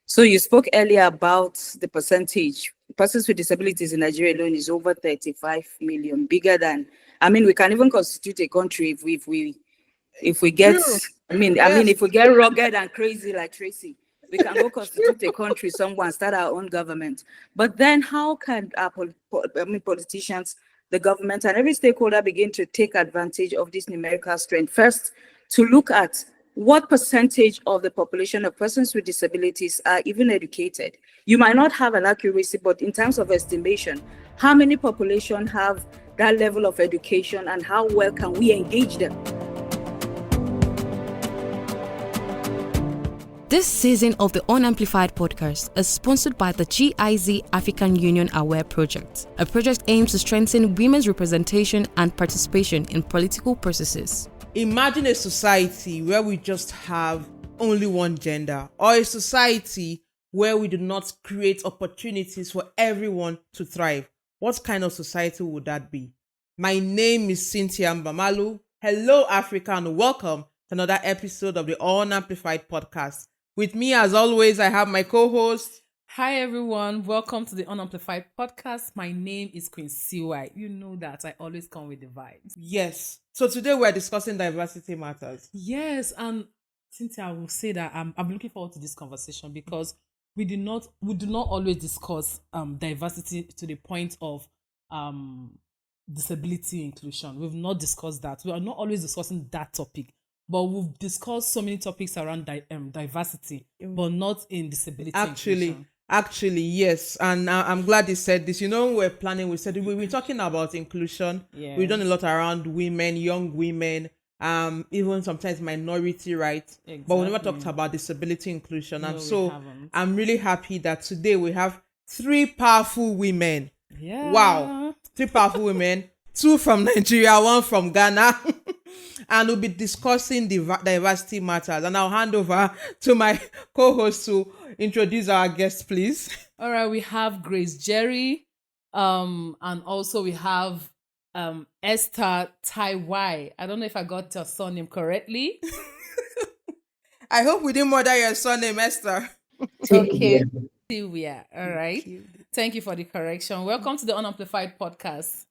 So you spoke earlier about the percentage. Persons with disabilities in Nigeria alone is over 35 million, bigger than, we can even constitute a country if we get, True. if we get rugged and crazy like Tracy, we can go constitute a country somewhere and start our own government. But then how can our politicians, the government, and every stakeholder begin to take advantage of this numerical strength? First, to look at what percentage of the population of persons with disabilities are even educated. You might not have an accuracy, but in terms of estimation, how many population have that level of education and how well can we engage them? This season of the Unamplified podcast is sponsored by the GIZ African Union Aware Project. A project aims to strengthen women's representation and participation in political processes. Imagine a society where we just have only one gender, or a society where we do not create opportunities for everyone to thrive. What kind of society would that be? My name is Cynthia Mbamalu. Hello, Africa, and welcome to another episode of the Unamplified podcast. With me, as always, I have my co-host. Hi everyone, welcome to the Unamplified podcast. My name is Queen CY. You know that I always come with the vibes. Yes. So today we're discussing diversity matters. Yes, and Cynthia, I will say that I'm looking forward to this conversation because we do not always discuss diversity to the point of disability inclusion. We've not discussed that. We are not always discussing that topic. But we've discussed so many topics around diversity, but not in disability inclusion. Actually, yes. And I'm glad you said this. You know, when we're planning, we said we've been talking about inclusion. Yes. We've done a lot around women, young women, even sometimes minority rights. Exactly. But we never talked about disability inclusion. No, and so haven't. I'm really happy that today we have 3 powerful women. Yeah. Wow. 3 powerful women. 2 from Nigeria, 1 from Ghana. And we'll be discussing diversity matters. And I'll hand over to my co-host to introduce our guest, please. All right, we have Grace Jerry, and also we have Esther Taiwai. I don't know if I got your surname correctly. I hope we didn't murder your surname, Esther. Okay, Sylvia. All right. Thank you for the correction. Welcome to the Unamplified podcast.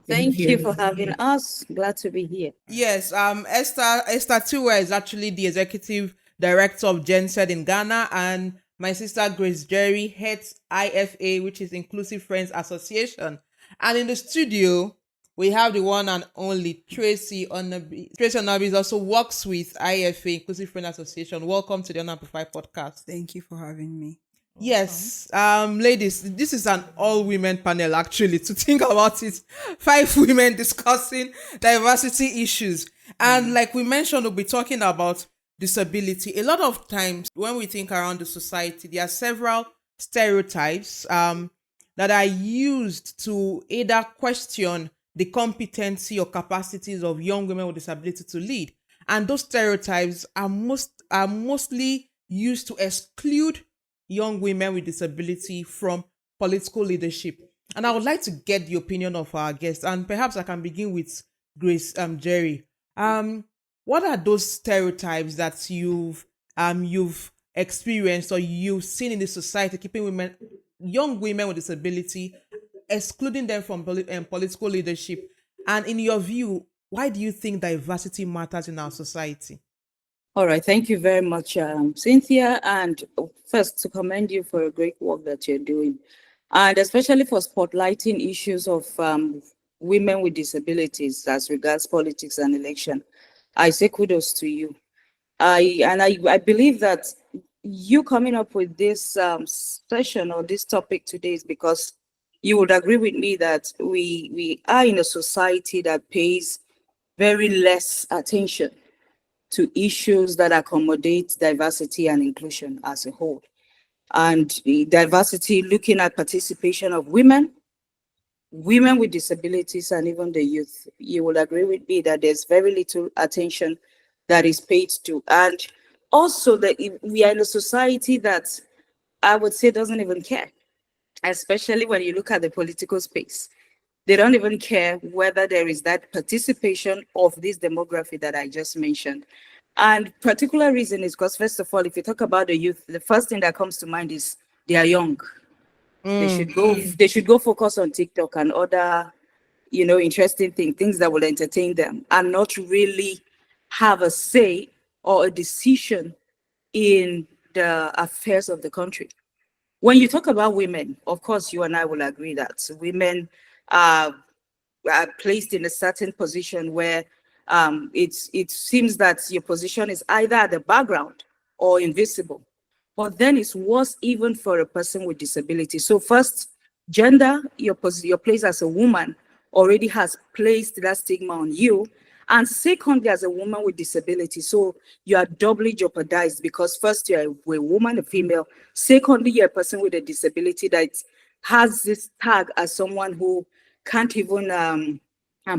Thank you for having us. Glad to be here. Yes, Esther Tiwa is actually the executive director of GenSed in Ghana, and my sister Grace Jerry heads IFA, which is Inclusive Friends Association. And in the studio, we have the one and only Tracy Onabi. Tracy Onabi also works with IFA, Inclusive Friends Association. Welcome to the Unamplified podcast. Thank you for having me. Yes, ladies, this is an all-women panel, actually, to think about it. 5 women discussing diversity issues. And like we mentioned, we'll be talking about disability. A lot of times when we think around the society, there are several stereotypes that are used to either question the competency or capacities of young women with disability to lead. And those stereotypes are mostly used to exclude young women with disability from political leadership. And I would like to get the opinion of our guests, and perhaps I can begin with Grace Jerry. What are those stereotypes that you've experienced or you've seen in the society, keeping young women with disability, excluding them from political leadership? And in your view, why do you think diversity matters in our society? All right, thank you very much, Cynthia. And first, to commend you for a great work that you're doing, and especially for spotlighting issues of women with disabilities as regards politics and election. I say kudos to you. I believe that you coming up with this session or this topic today is because you would agree with me that we are in a society that pays very less attention to issues that accommodate diversity and inclusion as a whole. And the diversity looking at participation of women with disabilities, and even the youth. You will agree with me that there's very little attention that is paid to. And also that we are in a society that I would say doesn't even care, especially when you look at the political space. They don't even care whether there is that participation of this demography that I just mentioned. And particular reason is because, first of all, if you talk about the youth, the first thing that comes to mind is they are young. They should go focus on TikTok and other, interesting things that will entertain them, and not really have a say or a decision in the affairs of the country. When you talk about women, of course, you and I will agree that women are placed in a certain position where it seems that your position is either at the background or invisible. But then it's worse even for a person with disability. So first, gender, your place as a woman already has placed that stigma on you. And secondly, as a woman with disability, so you are doubly jeopardized, because first you're a woman, a female. Secondly, you're a person with a disability that has this tag as someone who can't even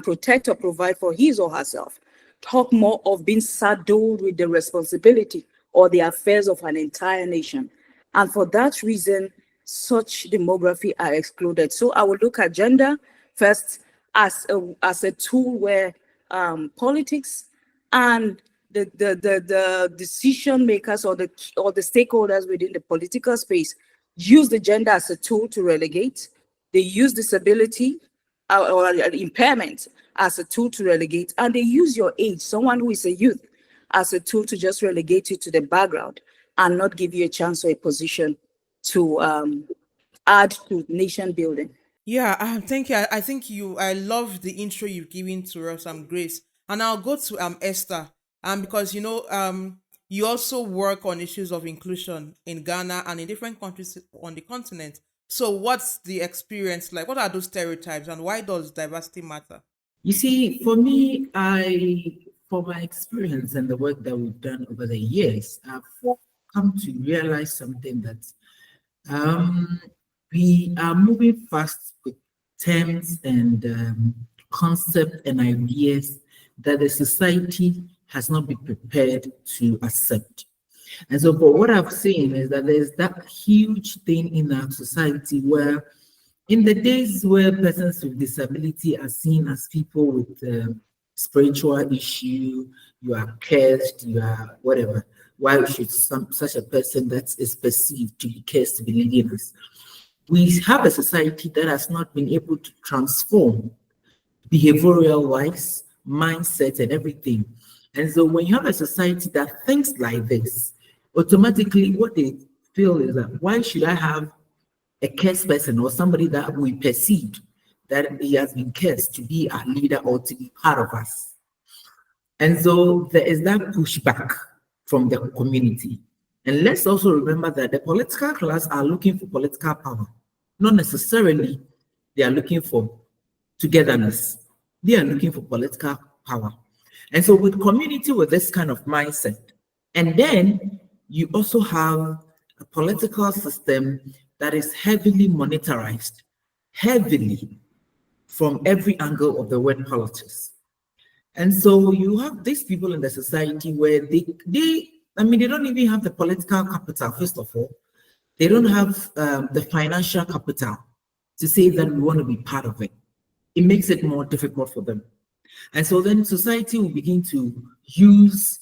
protect or provide for his or herself. Talk more of being saddled with the responsibility or the affairs of an entire nation. And for that reason, such demography are excluded. So I will look at gender first as a tool where politics and the decision makers or the stakeholders within the political space use the gender as a tool to relegate. They use disability or impairment as a tool to relegate, and they use your age, someone who is a youth, as a tool to just relegate you to the background and not give you a chance or a position to add to nation building. Yeah, thank you. I love the intro you've given to us, Grace. And I'll go to Esther. Because you also work on issues of inclusion in Ghana and in different countries on the continent. So what's the experience like? What are those stereotypes and why does diversity matter? You see, for me, for my experience and the work that we've done over the years, I've come to realize something that we are moving fast with terms and concepts and ideas that the society has not been prepared to accept. And so, for what I've seen is that there's that huge thing in our society where, in the days where persons with disability are seen as people with spiritual issue, you are cursed, you are whatever. Why should such a person that is perceived to be cursed to be leading us? We have a society that has not been able to transform behavioral-wise, mindset and everything. And so when you have a society that thinks like this, automatically what they feel is that, why should I have a cursed person or somebody that we perceive that he has been cursed to be our leader or to be part of us? And so there is that pushback from the community. And let's also remember that the political class are looking for political power. Not necessarily they are looking for togetherness. They are looking for political power. And so with community with this kind of mindset, and then you also have a political system that is heavily monetarized, heavily from every angle of the word politics. And so you have these people in the society where they don't even have the political capital, first of all. They don't have the financial capital to say that we want to be part of it. It makes it more difficult for them. And so then society will begin to use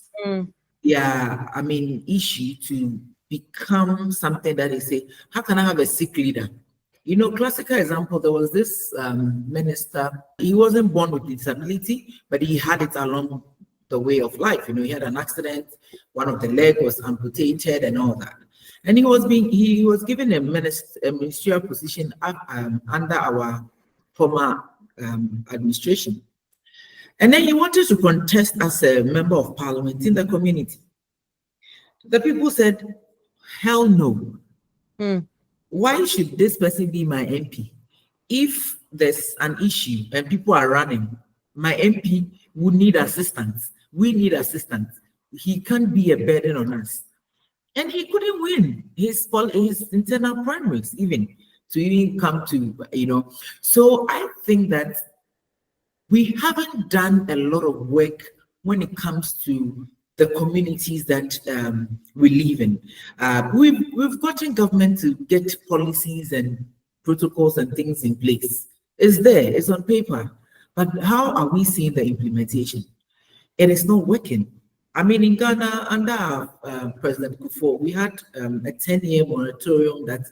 issue to become something that they say, how can I have a sick leader? Classical example, there was this minister, he wasn't born with disability, but he had it along the way of life. He had an accident, one of the leg was amputated and all that. And he was given a ministerial position under our former administration. And then he wanted to contest as a member of parliament in the community. The people said, hell no. Why should this person be my MP? If there's an issue and people are running, my MP would need assistance. We need assistance. He can't be a burden on us. And he couldn't win his internal primaries even come to. So I think that we haven't done a lot of work when it comes to the communities that we live in. We've gotten government to get policies and protocols and things in place. It's there, it's on paper. But how are we seeing the implementation? It is not working I mean, in Ghana, under President Kufuor, we had a 10-year moratorium that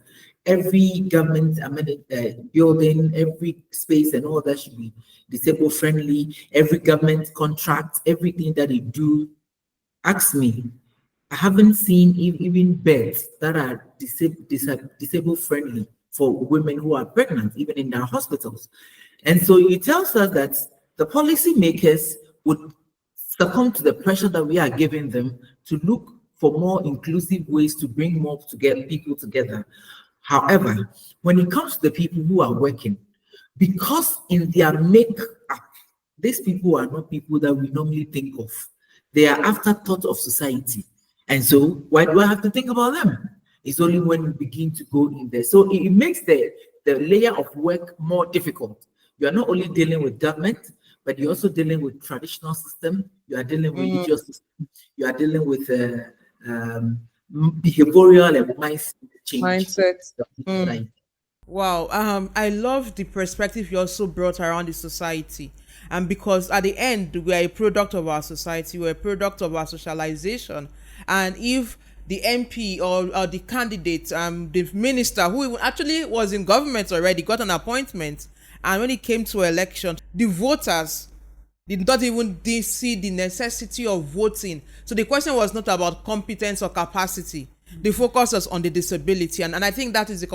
every government building, every space and all that should be disabled friendly. Every government contract, everything that they do. Ask me, I haven't seen even beds that are disabled friendly for women who are pregnant, even in their hospitals. And so it tells us that the policymakers would succumb to the pressure that we are giving them to look for more inclusive ways to bring more people together. However, when it comes to the people who are working, because in their makeup, these people are not people that we normally think of. They are afterthought of society. And so why do I have to think about them? It's only when we begin to go in there. So it makes the layer of work more difficult. You are not only dealing with government, but you're also dealing with traditional system. You are dealing with religious system. You are dealing with behavioral and mindset. Wow. I love the perspective you also brought around the society. And because at the end, we are a product of our society, we're a product of our socialization. And if the MP or the candidate, the minister who actually was in government already, got an appointment, and when it came to election, the voters did not even see the necessity of voting. So the question was not about competence or capacity. The focus was on the disability. And I think that is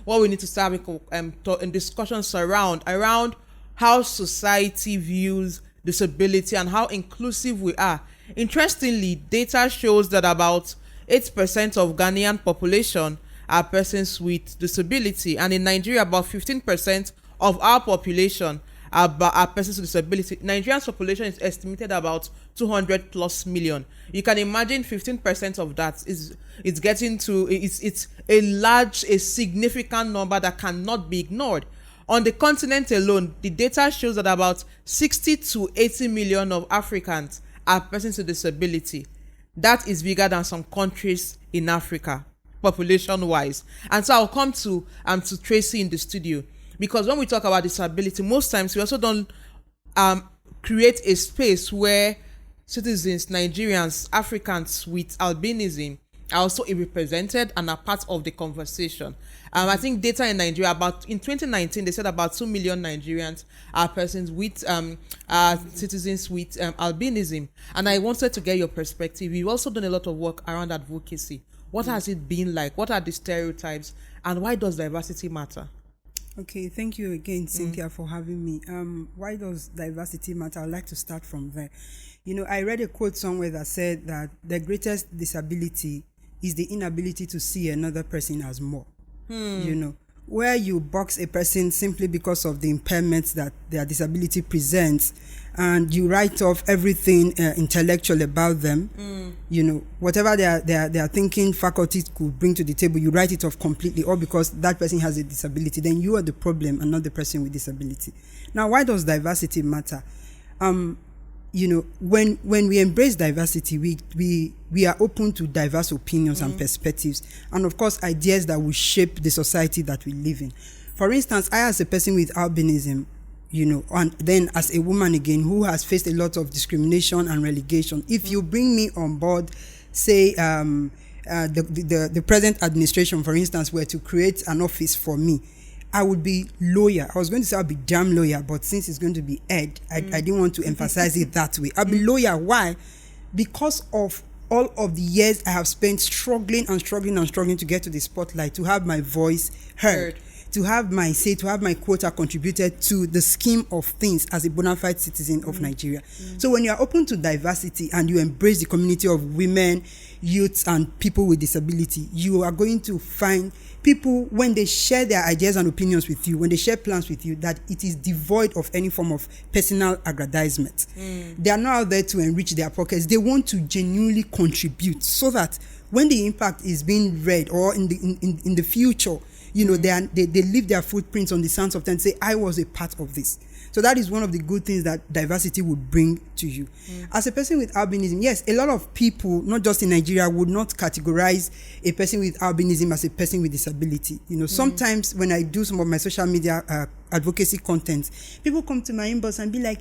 what we need to start in discussions around how society views disability and how inclusive we are. Interestingly, data shows that about 8% of Ghanaian population are persons with disability, and in Nigeria, about 15% of our population are persons with disability. Nigeria's population is estimated about 200 plus million. You can imagine 15% of that is getting to it's a significant number that cannot be ignored. On the continent alone, the data shows that about 60 to 80 million of Africans are persons with disability. That is bigger than some countries in Africa, population-wise. And so I'll come to Tracy in the studio, because when we talk about disability, most times we also don't create a space where citizens, Nigerians, Africans with albinism are also represented and are part of the conversation. I think data in Nigeria, in 2019, they said about 2 million Nigerians are persons with citizens with albinism. And I wanted to get your perspective. You've also done a lot of work around advocacy. What has it been like? What are the stereotypes? And why does diversity matter? Okay, thank you again, Cynthia, for having me. Why does diversity matter? I'd like to start from there. You know, I read a quote somewhere that said that the greatest disability is the inability to see another person as more. You know, where you box a person simply because of the impairments that their disability presents, and you write off everything intellectual about them. You know, whatever their thinking faculties could bring to the table, you write it off completely, all because that person has a disability. Then you are the problem and not the person with disability. Now, why does diversity matter? You know, when we embrace diversity, we are open to diverse opinions and perspectives, and of course ideas that will shape the society that we live in. For instance, I, as a person with albinism, you know, and then as a woman again who has faced a lot of discrimination and relegation, if you bring me on board, say the present administration, for instance, were to create an office for me, I would be lawyer. I was going to say I'll be damn lawyer, but since it's going to be ed, I didn't want to emphasize it that way. I'll be lawyer. Why? Because of all of the years I have spent struggling to get to the spotlight, to have my voice heard, to have my say, to have my quota contributed to the scheme of things as a bona fide citizen of Nigeria. So when you are open to diversity and you embrace the community of women, youths, and people with disability, you are going to find people, when they share their ideas and opinions with you, when they share plans with you, that it is devoid of any form of personal aggrandizement. They are not out there to enrich their pockets. They want to genuinely contribute, so that when the impact is being read, or in the future, you know, they leave their footprints on the sands of time and say, I was a part of this. So that is one of the good things that diversity would bring to you. As a person with albinism, yes, a lot of people, not just in Nigeria, would not categorize a person with albinism as a person with disability. Sometimes when I do some of my social media advocacy content, people come to my inbox and be like,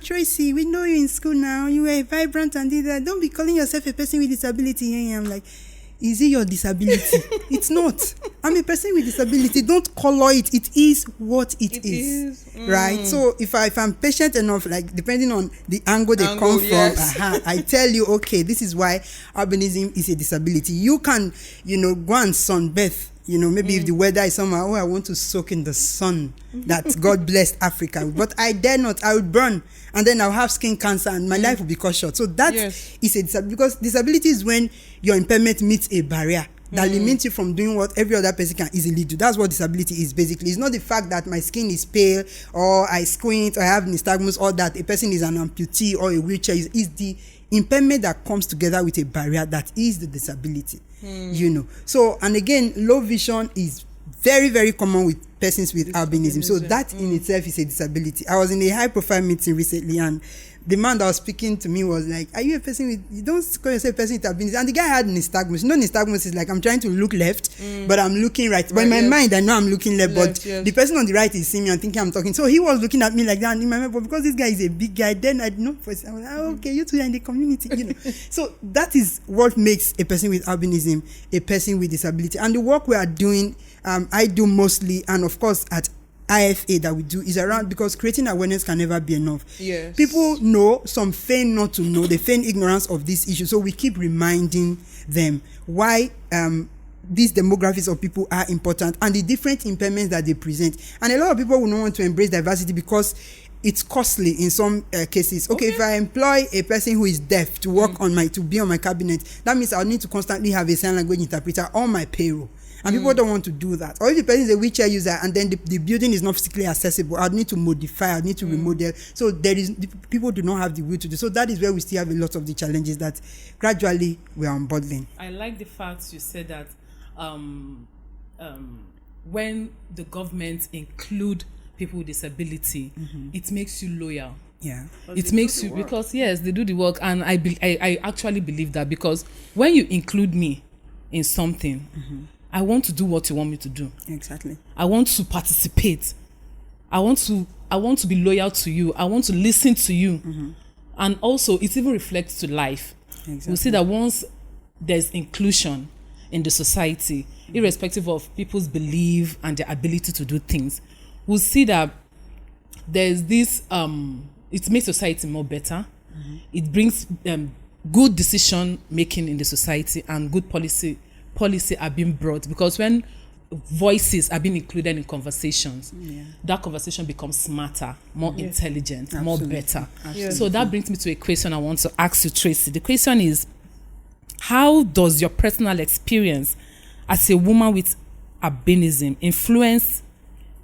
Tracy, we know you in school now, you were vibrant and did that. Don't be calling yourself a person with disability. I'm like, is it your disability? It's not. I'm a person with disability. Don't color it. It is what it is. Right? So if I'm patient enough, like depending on the angle they come from, I tell you, okay, this is why albinism is a disability. You can, go and sunbathe. Maybe if the weather is somehow, I want to soak in the sun that God blessed Africa. But I dare not. I will burn. And then I'll have skin cancer and my life will be cut short. So that is a disability. Because disability is when your impairment meets a barrier that limits you from doing what every other person can easily do. That's what disability is basically. It's not the fact that my skin is pale or I squint or I have nystagmus or that a person is an amputee or a wheelchair. Is the impairment that comes together with a barrier that is the disability. So, and again, low vision is very, very common with persons with albinism. So that in itself is a disability. I was in a high profile meeting recently and the man that was speaking to me was like, are you a person with, you don't call yourself a person with albinism? And the guy had nystagmus. Nystagmus is like, I'm trying to look left, but I'm looking right. But in my mind, I know I'm looking left, but the person on the right is seeing me and thinking I'm talking. So he was looking at me like that. And in my mind, but because this guy is a big guy, then I know for I was like, okay, you two are in the community. So that is what makes a person with albinism a person with disability. And the work we are doing, I do mostly, and of course at IFA that we do is around, because creating awareness can never be enough. Yes. People know, some feign not to know, they feign ignorance of this issue. So we keep reminding them why these demographics of people are important and the different impairments that they present. And a lot of people will not want to embrace diversity because it's costly in some cases. Okay, if I employ a person who is deaf to work to be on my cabinet, that means I'll need to constantly have a sign language interpreter on my payroll. And people don't want to do that. Or if the person is a wheelchair user and then the building is not physically accessible, I'd need to modify, I'd need to remodel. So people do not have the will to do. So that is where we still have a lot of the challenges that gradually we are unbundling. I like the fact you said that when the government include people with disability, it makes you loyal. Yeah, it makes you, because yes, they do the work, and I actually believe that, because when you include me in something, I want to do what you want me to do. Exactly. I want to participate. I want to be loyal to you. I want to listen to you. And also, it even reflects to life. Exactly. We see that once there's inclusion in the society, irrespective of people's belief and their ability to do things, we'll see that there's this, it makes society more better. It brings good decision making in the society, and good policy are being brought, because when voices are being included in conversations, that conversation becomes smarter, more intelligent, more better. So that brings me to a question I want to ask you, Tracy. The question is, how does your personal experience as a woman with albinism influence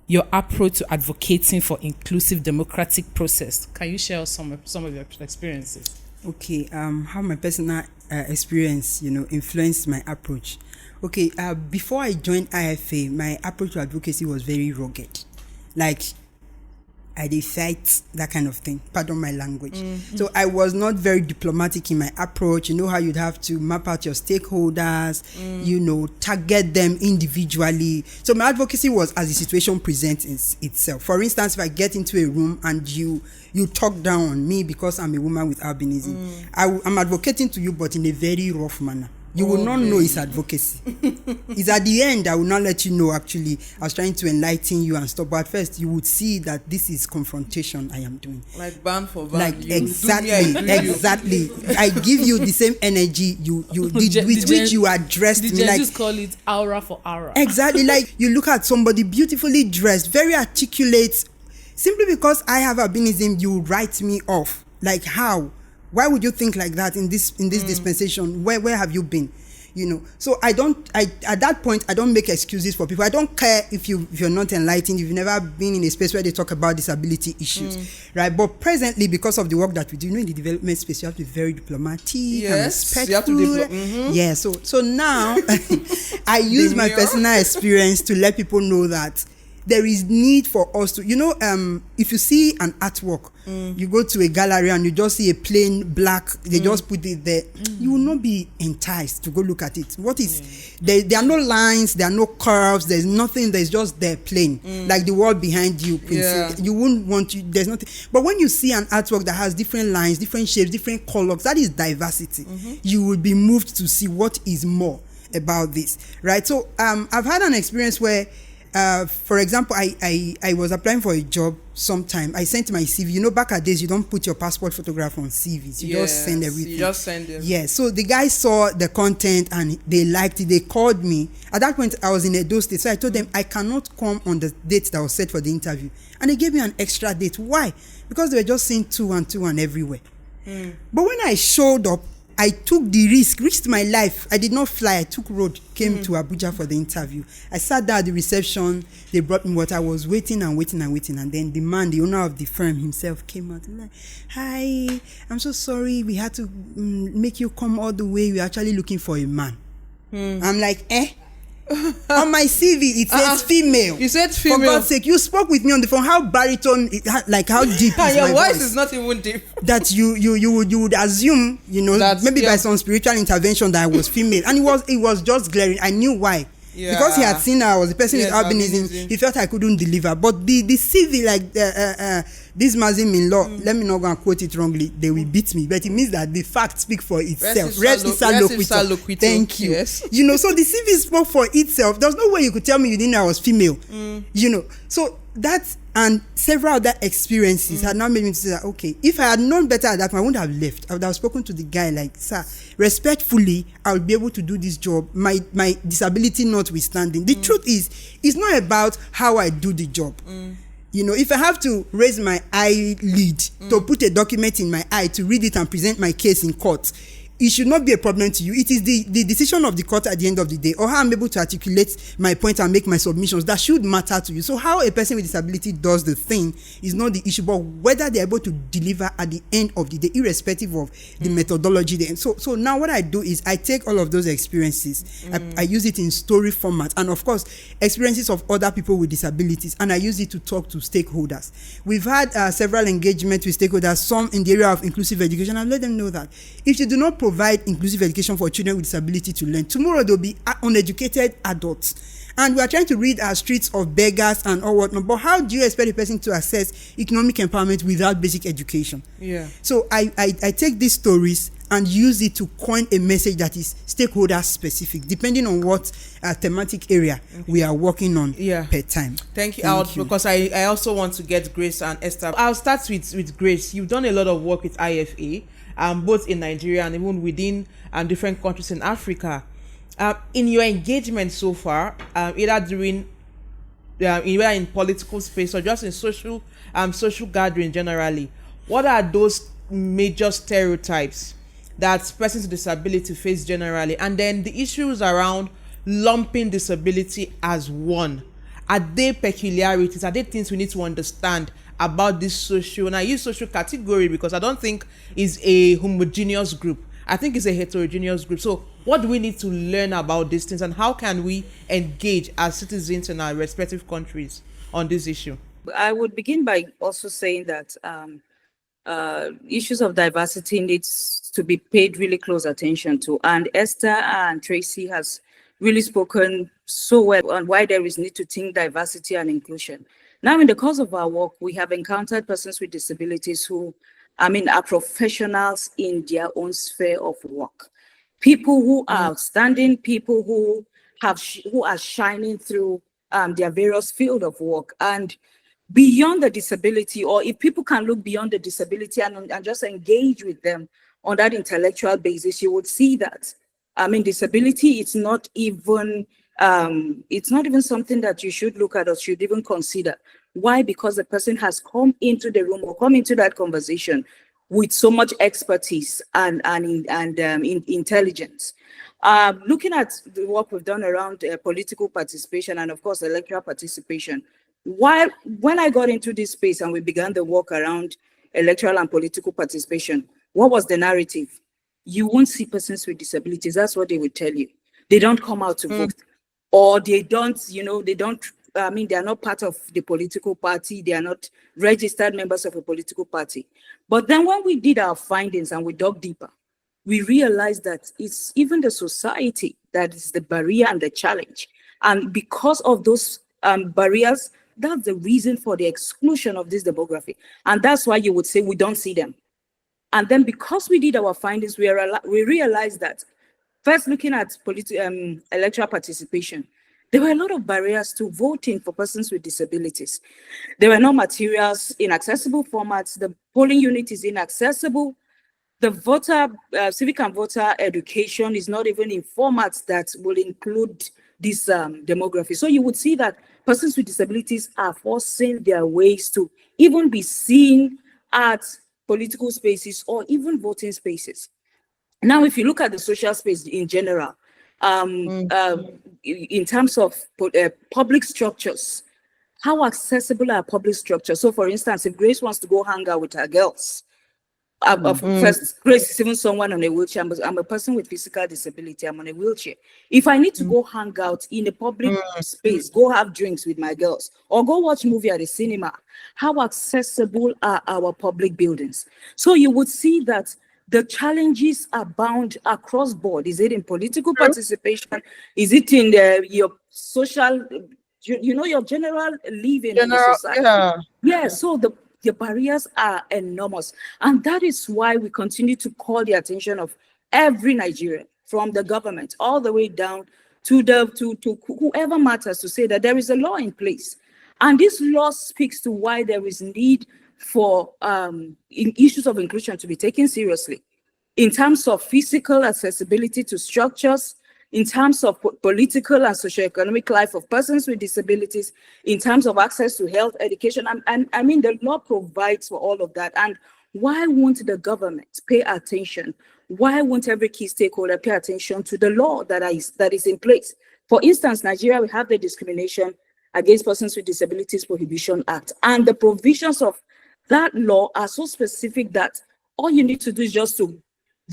your approach to advocating for inclusive democratic process? Can you share some of your experiences? Okay, how my personal experience, influenced my approach. Okay, before I joined IFA, my approach to advocacy was very rugged. Like, I did fight, that kind of thing. Pardon my language. So I was not very diplomatic in my approach. You know how you'd have to map out your stakeholders, target them individually. So my advocacy was as the situation presents itself. For instance, if I get into a room and you talk down on me because I'm a woman with albinism, I'm advocating to you, but in a very rough manner. You will not know it's advocacy. It's at the end I will not let you know, actually, I was trying to enlighten you and stuff. But at first, you would see that this is confrontation I am doing. Like band for band. Like, exactly. I give you the same energy with which you addressed me. Like, just call it aura for aura. Exactly. Like, you look at somebody beautifully dressed, very articulate. Simply because I have albinism, you write me off. Like, how? Why would you think like that in this dispensation? Where have you been? So at that point, I don't make excuses for people. I don't care if you're not enlightened, if you've never been in a space where they talk about disability issues, right? But presently, because of the work that we do, in the development space, you have to be very diplomatic and respectful. You have to Yeah, so now I use my personal experience to let people know that there is need for us to, if you see an artwork, you go to a gallery and you just see a plain black, they just put it there, you will not be enticed to go look at it. What is, there are no lines, there are no curves, there's nothing, there's just there plain, like the wall behind you. You wouldn't want to, there's nothing. But when you see an artwork that has different lines, different shapes, different colors, that is diversity. You will be moved to see what is more about this, right? So I've had an experience where for example, I was applying for a job sometime. I sent my CV. Back at days, you don't put your passport photograph on CVs. You just send everything. You just send them. Yeah. So the guy saw the content and they liked it. They called me. At that point, I was in Edo State. So I told them I cannot come on the date that was set for the interview. And they gave me an extra date. Why? Because they were just seeing 2 and 2 and everywhere. But when I showed up, I took the risked my life. I did not fly. I took road, came to Abuja for the interview. I sat there at the reception. They brought me water. I was waiting. And then the man, the owner of the firm himself, came out and like, "Hi, I'm so sorry. We had to make you come all the way. We're actually looking for a man." I'm like, on my CV, it says female. You said female. For God's sake, you spoke with me on the phone. How baritone, like how deep is your my voice voice? is not even deep. That you would assume, That's, maybe by some spiritual intervention that I was female, and it was just glaring. I knew why. Because he had seen I was a person with albinism, he felt I couldn't deliver. But the CV, like this Mazim in law, let me not go and quote it wrongly, they will beat me. But it means that the fact speak for itself. Res ipsa loquitur. Thank you. Yes. So the CV spoke for itself. There's no way you could tell me you didn't know I was female. So that and several other experiences had now made me say that, okay, if I had known better at that point, I wouldn't have left. I would have spoken to the guy like, "Sir, respectfully, I will be able to do this job, my disability notwithstanding." The truth is, it's not about how I do the job. If I have to raise my eyelid to put a document in my eye to read it and present my case in court, it should not be a problem to you. It is the decision of the court at the end of the day, or how I'm able to articulate my point and make my submissions, that should matter to you. So how a person with disability does the thing is not the issue, but whether they're able to deliver at the end of the day, irrespective of the methodology. So now what I do is I take all of those experiences, I use it in story format, and of course experiences of other people with disabilities, and I use it to talk to stakeholders. We've had several engagements with stakeholders, some in the area of inclusive education. I've let them know that if you do not provide inclusive education for children with disability to learn, tomorrow they'll be uneducated adults. And we are trying to rid our streets of beggars and all whatnot. But how do you expect a person to access economic empowerment without basic education? So I take these stories and use it to coin a message that is stakeholder specific, depending on what thematic area we are working on per time. Thank you. Because I also want to get Grace and Esther. I'll start with Grace. You've done a lot of work with IFA, both in Nigeria and even within different countries in Africa. In your engagement so far, either in political space or just in social gathering generally, what are those major stereotypes that persons with disability face generally, and then the issues around lumping disability as one? Are they peculiarities? Are they things we need to understand about this social, and I use social category because I don't think it's a homogeneous group. I think it's a heterogeneous group. So what do we need to learn about these things, and how can we engage as citizens in our respective countries on this issue? I would begin by also saying that issues of diversity needs to be paid really close attention to. And Esther and Tracy has really spoken so well on why there is need to think diversity and inclusion. Now, in the course of our work, we have encountered persons with disabilities who, are professionals in their own sphere of work. People who are outstanding, people who are shining through their various field of work. And beyond the disability, or if people can look beyond the disability and just engage with them on that intellectual basis, you would see that, disability, it's not even something that you should look at or should even consider. Why? Because the person has come into the room or come into that conversation with so much expertise and intelligence. Looking at the work we've done around political participation and of course electoral participation, when I got into this space and we began the work around electoral and political participation, what was the narrative? You won't see persons with disabilities. That's what they would tell you. They don't come out to vote, or they don't they are not part of the political party. They are not registered members of a political party. But then when we did our findings and we dug deeper, we realized that it's even the society that is the barrier and the challenge. And because of those barriers, that's the reason for the exclusion of this demography. And that's why you would say we don't see them. And then because we did our findings, we realized that first looking at electoral participation, there were a lot of barriers to voting for persons with disabilities. There were no materials in accessible formats. The polling unit is inaccessible. The civic and voter education is not even in formats that will include this demography. So you would see that persons with disabilities are forcing their ways to even be seen at political spaces or even voting spaces. Now, if you look at the social space in general, in terms of public structures, how accessible are public structures? So, for instance, if Grace wants to go hang out with her girls, first, Grace is even someone on a wheelchair. I'm a person with physical disability. I'm on a wheelchair. If I need to go hang out in a public space, go have drinks with my girls, or go watch a movie at the cinema, how accessible are our public buildings? So you would see that the challenges are bound across board. Is it in political participation? Is it in your social, your general living in the society? Yeah, so the barriers are enormous. And that is why we continue to call the attention of every Nigerian, from the government all the way down to whoever matters, to say that there is a law in place. And this law speaks to why there is need for issues of inclusion to be taken seriously in terms of physical accessibility to structures, in terms of political and socioeconomic life of persons with disabilities, in terms of access to health, education. And I mean, the law provides for all of that. And why won't the government pay attention? Why won't every key stakeholder pay attention to the law that is in place? For instance, Nigeria, we have the Discrimination Against Persons with Disabilities Prohibition Act. And the provisions of that law are so specific that all you need to do is just to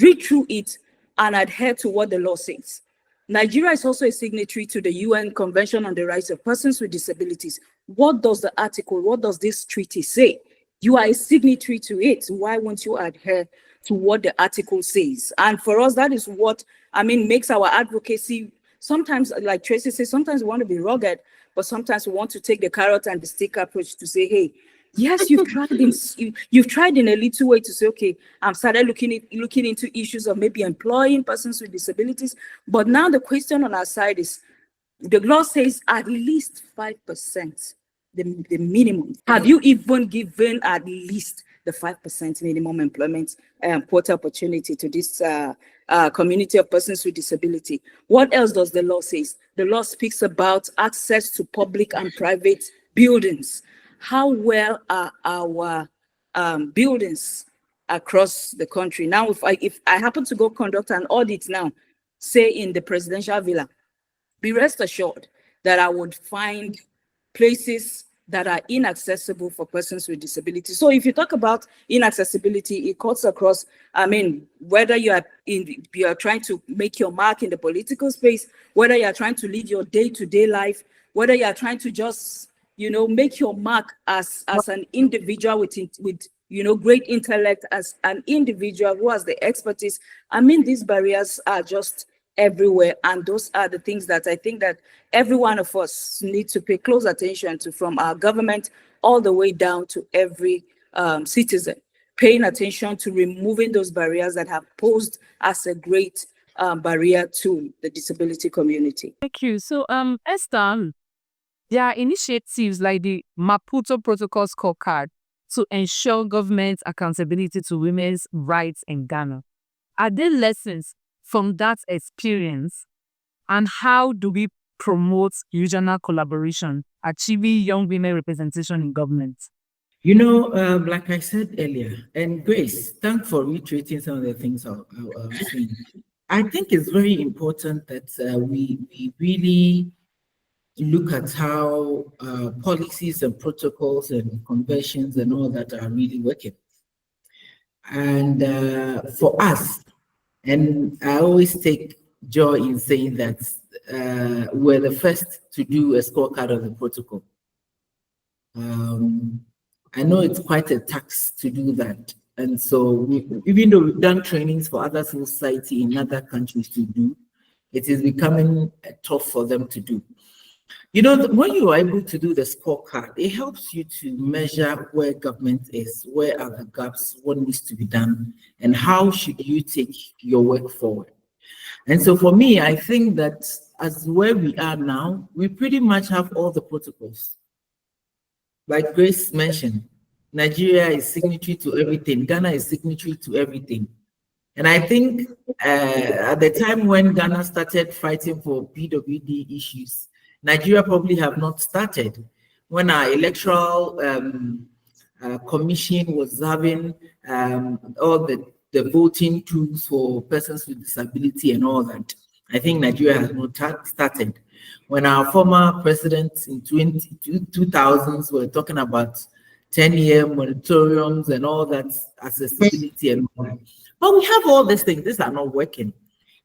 read through it and adhere to what the law says. Nigeria is also a signatory to the UN Convention on the Rights of Persons with Disabilities. What does the article, what does this treaty say? You are a signatory to it. Why won't you adhere to what the article says? And for us, that is what, makes our advocacy, sometimes, like Tracy says, sometimes we want to be rugged, but sometimes we want to take the carrot and the stick approach to say, hey, yes, you've tried in a little way to say, okay, I've started looking into issues of maybe employing persons with disabilities. But now the question on our side is, the law says at least 5%, the minimum. Have you even given at least the 5% minimum employment quota opportunity to this community of persons with disability? What else does the law say? The law speaks about access to public and private buildings. How well are our buildings across the country? Now, if I happen to go conduct an audit now, say in the presidential villa, be rest assured that I would find places that are inaccessible for persons with disabilities. So if you talk about inaccessibility, it cuts across, whether you are trying to make your mark in the political space, whether you are trying to live your day-to-day life, whether you are trying to just make your mark as an individual with great intellect, as an individual who has the expertise. These barriers are just everywhere, and those are the things that I think that every one of us need to pay close attention to, from our government all the way down to every citizen, paying attention to removing those barriers that have posed as a great barrier to the disability community. Thank you. So, Esther, there are initiatives like the Maputo Protocol Scorecard to ensure government accountability to women's rights in Ghana. Are there lessons from that experience, and how do we promote regional collaboration, achieving young women representation in government? Like I said earlier, and Grace, thanks for reiterating some of the things I was saying. I think it's very important that we really look at how policies and protocols and conventions and all that are really working. And for us, and I always take joy in saying that were the first to do a scorecard of the protocol. I know it's quite a tax to do that. And so even though we've done trainings for other civil society in other countries to do, it is becoming tough for them to do. You know, when you are able to do the scorecard, it helps you to measure where government is, where are the gaps, what needs to be done, and how should you take your work forward. And so for me, I think that as where we are now, we pretty much have all the protocols. Like Grace mentioned, Nigeria is signatory to everything. Ghana is signatory to everything. And I think at the time when Ghana started fighting for PWD issues, Nigeria probably have not started. When our electoral commission was having all the voting tools for persons with disability and all that, I think Nigeria has not started. When our former presidents in 2000s were talking about 10-year moratoriums and all that accessibility and all that. But we have all these things. These are not working.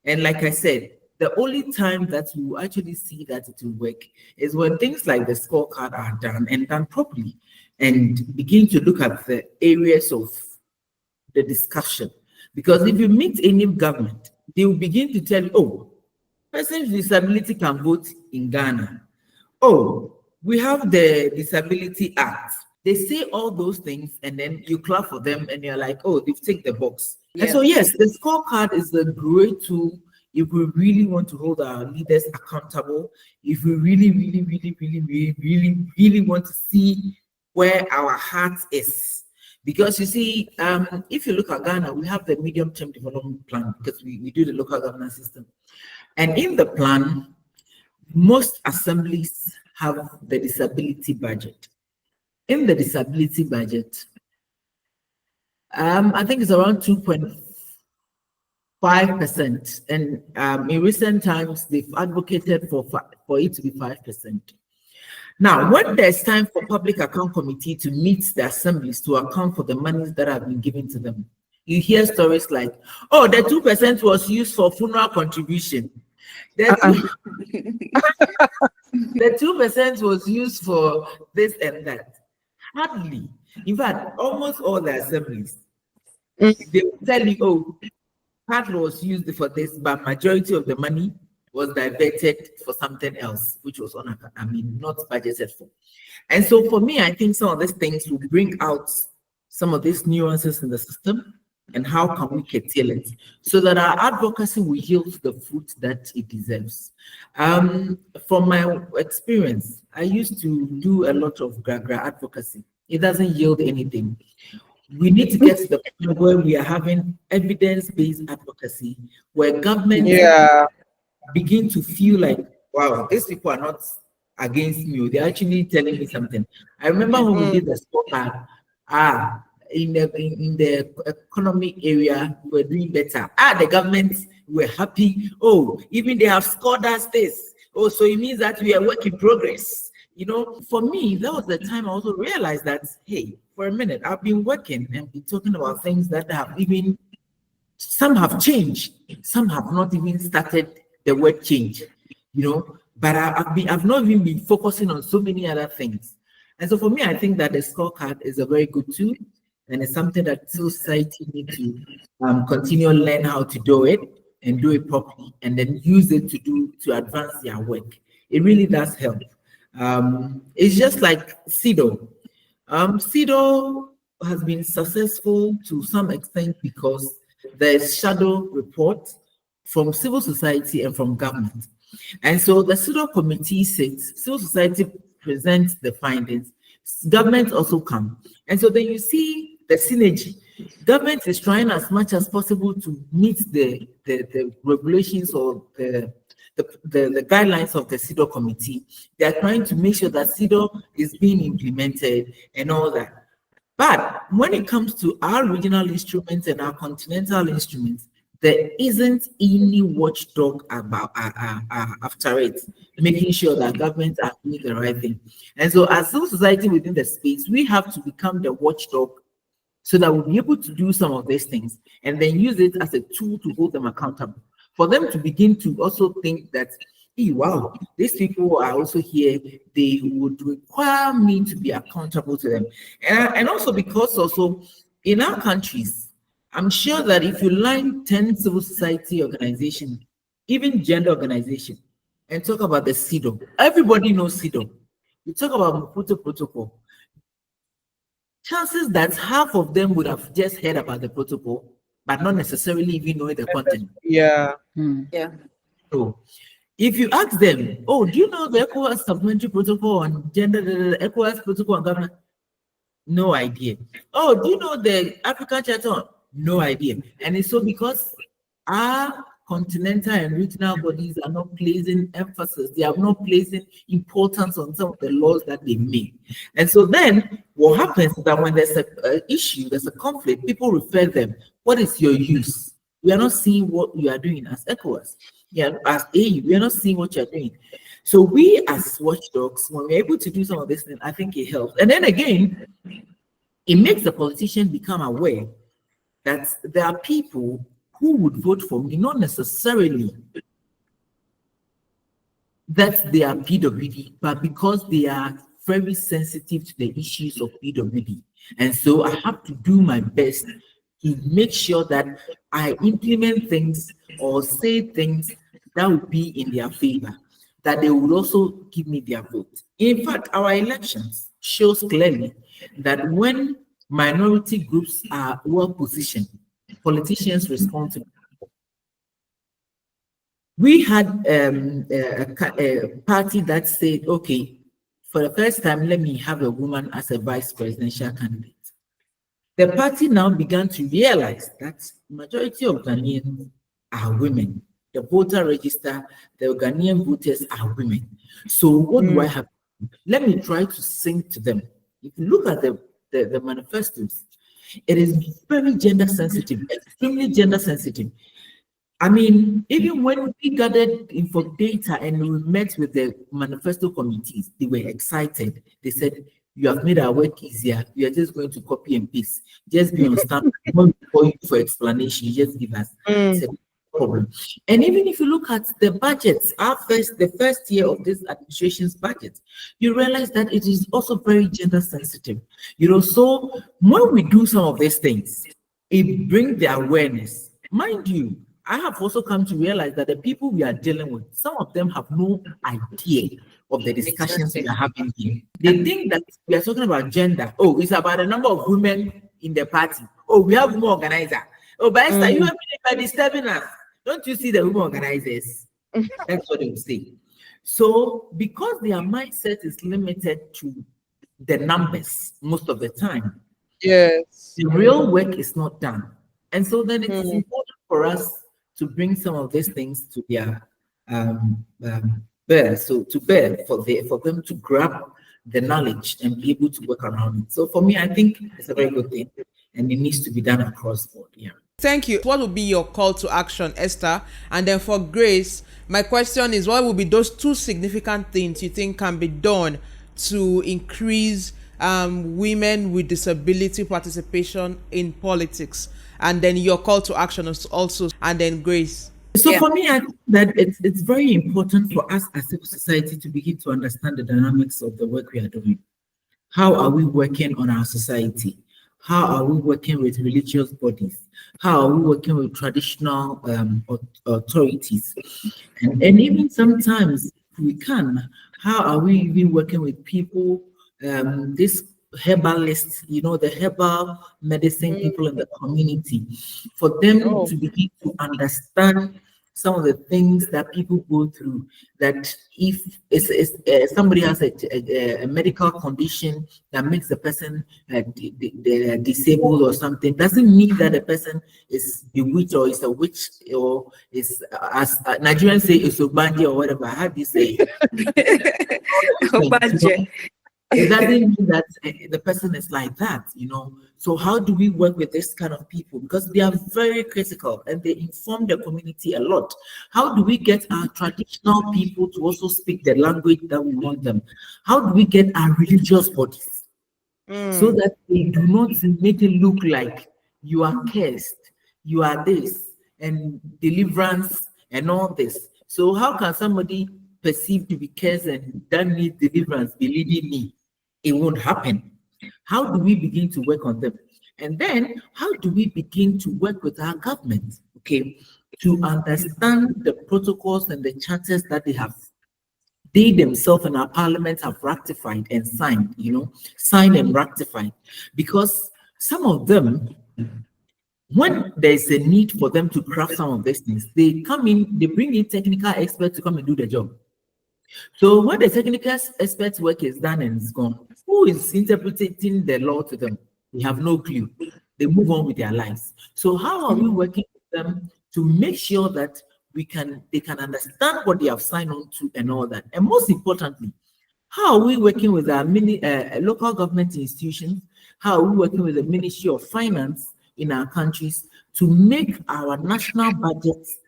And like I said, the only time that we will actually see that it will work is when things like the scorecard are done and done properly and begin to look at the areas of the discussion. Because if you meet any government, they will begin to tell you, oh, persons with disability can vote in Ghana. Oh, we have the Disability Act. They say all those things and then you clap for them and you're like, oh, they've ticked the box. Yeah. And so, yes, the scorecard is a great tool if we really want to hold our leaders accountable, if we really want to see where our heart is. Because you see, if you look at Ghana, we have the medium-term development plan because we do the local governance system. And in the plan, most assemblies have the disability budget. In the disability budget, I think it's around 2.5%. And in recent times, they've advocated for it to be 5%. Now, when there's time for public account committee to meet the assemblies to account for the monies that have been given to them, you hear stories like, oh, the 2% was used for funeral contribution. The 2% was used for this and that. Hardly. In fact, almost all the assemblies, they will tell you, oh, part was used for this, but majority of the money was diverted for something else, which was not budgeted for. And so for me, I think some of these things will bring out some of these nuances in the system and how can we curtail it so that our advocacy will yield the fruit that it deserves. From my experience, I used to do a lot of Gragra advocacy. It doesn't yield anything. We need to get to the point where we are having evidence-based advocacy, where government begin to feel like, wow, these people are not against me. They're actually telling me something. I remember when we did the scorecard, in the economic area, we were doing better. The government were happy. Oh, even they have scored us this. Oh, so it means that we are work in progress. You know, for me, that was the time I also realized that, hey, for a minute, I've been working and been talking about things that have even, some have changed, some have not even started the word change, you know, but I've not even been focusing on so many other things. And so for me, I think that the scorecard is a very good tool and it's something that society needs to continue to learn how to do it and do it properly and then use it to advance their work. It really does help. It's just like CEDAW. CEDAW has been successful to some extent because there's shadow report from civil society and from government. And so the CEDAW committee sits, civil society presents the findings, government also come. And so then you see the synergy. Government is trying as much as possible to meet the regulations or the guidelines of the CEDAW committee. They are trying to make sure that CEDAW is being implemented and all that. But when it comes to our regional instruments and our continental instruments, there isn't any watchdog about after it, making sure that governments are doing the right thing. And so as civil society within the space, we have to become the watchdog so that we'll be able to do some of these things and then use it as a tool to hold them accountable. For them to begin to also think that wow, these people are also here. They would require me to be accountable to them. And also because also in our countries, I'm sure that if you line 10 civil society organizations, even gender organization, and talk about the CEDAW, everybody knows CEDAW. You talk about Maputo Protocol, chances that half of them would have just heard about the protocol, but not necessarily even knowing the content. Yeah. Yeah. So if you ask them, oh, do you know the ECOWAS supplementary protocol on gender, the ECOWAS protocol on government? No idea. Oh, do you know the African Charter? No idea. And it's so because our continental and regional bodies are not placing emphasis, they are not placing importance on some of the laws that they make. And so then what happens is that when there's an issue, there's a conflict, people refer them, what is your use? We are not seeing what you are doing as ECOWAS. Yeah, as AU, we are not seeing what you're doing. So we as watchdogs, when we're able to do some of this thing, I think it helps. And then again, it makes the politician become aware that there are people who would vote for me, not necessarily that they are PWD, but because they are very sensitive to the issues of PWD. And so I have to do my best to make sure that I implement things or say things that would be in their favor, that they would also give me their vote. In fact, our elections shows clearly that when minority groups are well positioned, politicians respond to them. We had a party that said, okay, for the first time, let me have a woman as a vice presidential candidate. The party now began to realize that majority of Ghanaians are women. The voter register, the Ghanaian voters are women. So what do I have? Let me try to sing to them. If you look at the manifestos, it is very gender sensitive, extremely gender sensitive. I mean, even when we gathered info data and we met with the manifesto committees, they were excited. They said, you have made our work easier. We are just going to copy and paste. Just be on stamp. For explanation, you just give us. It's a problem. And even if you look at the budgets, the first year of this administration's budget, you realize that it is also very gender sensitive. You know, so when we do some of these things, it brings the awareness. Mind you, I have also come to realize that the people we are dealing with, some of them have no idea of the discussions we are having here. They think that we are talking about gender. Oh, it's about the number of women in the party. Oh, we have women organizers. Oh, but Esther, you have been disturbing us. Don't you see the women organizers? That's what they will say. So, because their mindset is limited to the numbers most of the time, Yes. the real work is not done. And so then it is important for us to bring some of these things to their bear, for them to grab the knowledge and be able to work around it. So for me, I think it's a very good thing, and it needs to be done across the board. Yeah. Thank you. What would be your call to action, Esther? And then for Grace, my question is, what would be those two significant things you think can be done to increase women with disability participation in politics? And then your call to action is also, and then Grace. So for me, I think that it's very important for us as civil society to begin to understand the dynamics of the work we are doing. How are we working on our society? How are we working with religious bodies? How are we working with traditional authorities? And even sometimes we can, how are we even working with people, this herbalists, you know, the herbal medicine people in the community, for them to begin to understand some of the things that people go through, that if somebody has a medical condition that makes the person disabled or something, doesn't mean that the person is bewitched or is a witch or is, as Nigerians say, is Obanje or whatever. How do you say? It doesn't mean that the person is like that, you know. So how do we work with this kind of people? Because they are very critical and they inform the community a lot. How do we get our traditional people to also speak the language that we want them? How do we get our religious bodies so that they do not make it look like you are cursed, you are this, and deliverance and all this? So how can somebody perceived to be cursed and that needs deliverance, believe me, it won't happen. How do we begin to work on them? And then how do we begin to work with our government, okay, to understand the protocols and the charters that they themselves and our parliament have ratified and signed, signed and ratified. Because some of them, when there's a need for them to craft some of these things, they bring in technical experts to come and do the job. So when the technical experts' work is done and it's gone, who is interpreting the law to them? We have no clue. They move on with their lives. So how are we working with them to make sure that they can understand what they have signed on to and all that? And most importantly, how are we working with our local government institutions? How are we working with the Ministry of Finance in our countries to make our national budgets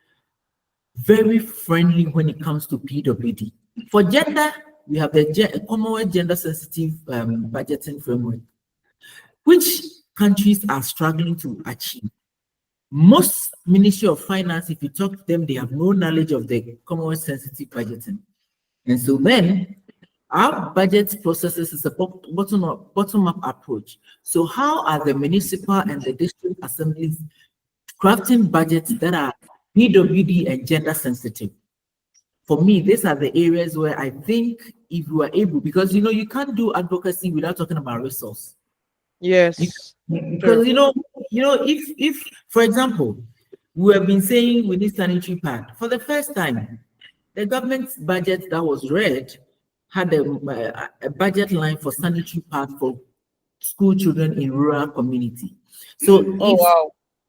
very friendly when it comes to PWD? For gender, we have the Commonwealth Gender Sensitive Budgeting Framework, which countries are struggling to achieve. Most Ministry of Finance, if you talk to them, they have no knowledge of the Commonwealth Sensitive Budgeting. And so then our budget processes is a bottom-up approach. So how are the municipal and the district assemblies crafting budgets that are PWD and gender sensitive? For me, these are the areas where I think if you are able, because you can't do advocacy without talking about resource. Yes. Because if for example, we have been saying we need sanitary pad. For the first time, the government's budget that was read had a budget line for sanitary pad for school children in rural community. So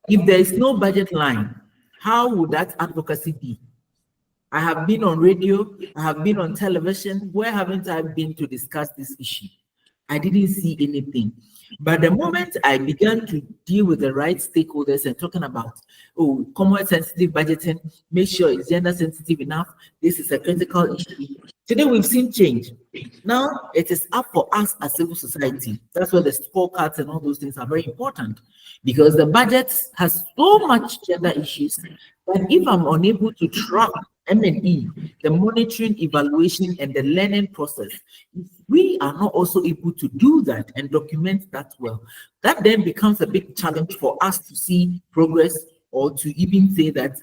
if there is no budget line, how would that advocacy be? I have been on radio, I have been on television. Where haven't I been to discuss this issue? I didn't see anything. But the moment I began to deal with the right stakeholders and talking about, Commonwealth sensitive budgeting, make sure it's gender sensitive enough, this is a critical issue. Today we've seen change. Now it is up for us as civil society. That's why the scorecards and all those things are very important, because the budget has so much gender issues that if I'm unable to track M&E, the monitoring, evaluation, and the learning process, if we are not also able to do that and document that well, that then becomes a big challenge for us to see progress or to even say that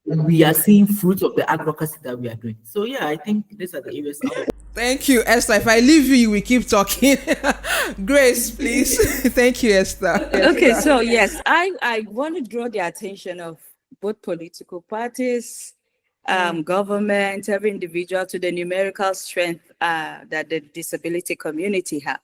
we are seeing fruit of the advocacy that we are doing. So I think these are the areas. Thank you, Esther. If I leave you, we keep talking. Grace, please. Thank you, Esther. Okay, so yes, I want to draw the attention of both political parties, government, every individual to the numerical strength that the disability community have,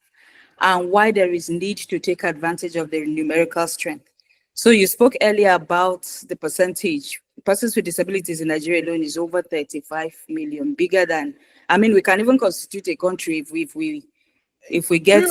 and why there is need to take advantage of the numerical strength. So you spoke earlier about the percentage. Persons with disabilities in Nigeria alone is over 35 million, bigger than, we can even constitute a country if we get,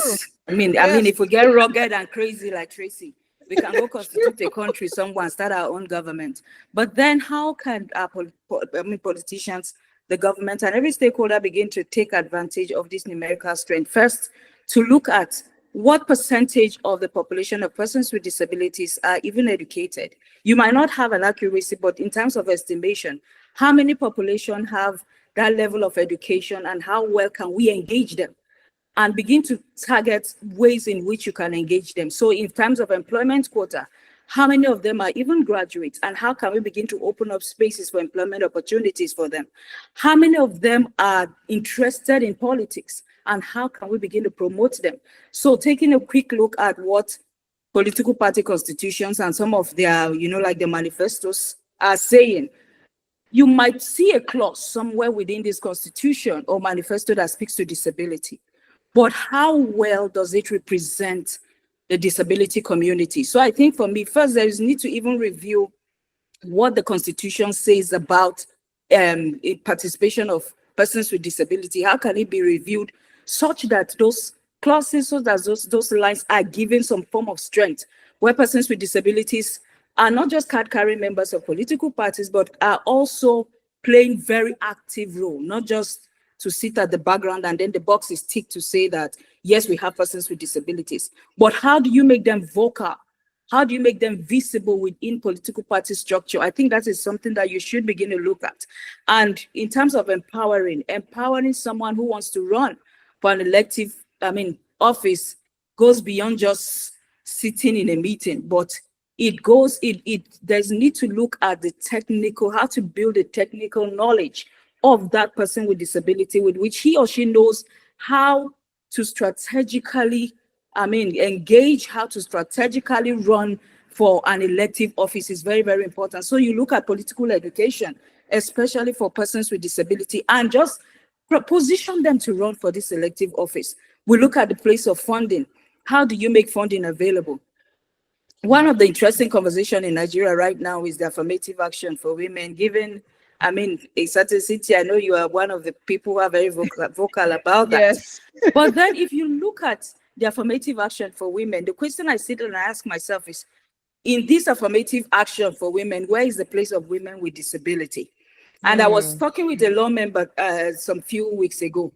if we get rugged and crazy like Tracy. We can go constitute a country somewhere and start our own government. But then how can our politicians, the government, and every stakeholder begin to take advantage of this numerical strength? First, to look at what percentage of the population of persons with disabilities are even educated. You might not have an accuracy, but in terms of estimation, how many population have that level of education and how well can we engage them? And begin to target ways in which you can engage them. So in terms of employment quota, how many of them are even graduates, and how can we begin to open up spaces for employment opportunities for them? How many of them are interested in politics, and how can we begin to promote them? So taking a quick look at what political party constitutions and some of their, like the manifestos are saying, you might see a clause somewhere within this constitution or manifesto that speaks to disability. But how well does it represent the disability community? So I think for me, first, there is need to even review what the Constitution says about participation of persons with disability. How can it be reviewed such that those clauses, so that those lines are given some form of strength, where persons with disabilities are not just card-carrying members of political parties, but are also playing very active role, not just to sit at the background and then the box is ticked to say that, yes, we have persons with disabilities. But how do you make them vocal How do you make them visible within political party structure? I think that is something that you should begin to look at. And in terms of empowering someone who wants to run for an elective, office goes beyond just sitting in a meeting, but there's need to look at the technical, how to build the technical knowledge of that person with disability, with which he or she knows how to strategically, engage, how to strategically run for an elective office is very, very important. So you look at political education, especially for persons with disability, and just position them to run for this elective office. We look at the place of funding. How do you make funding available? One of the interesting conversations in Nigeria right now is the affirmative action for women, given, a certain Cynthia, I know you are one of the people who are very vocal about that. Yes. But then if you look at the affirmative action for women, the question I sit and I ask myself is, in this affirmative action for women, where is the place of women with disability? And I was talking with a law member some few weeks ago,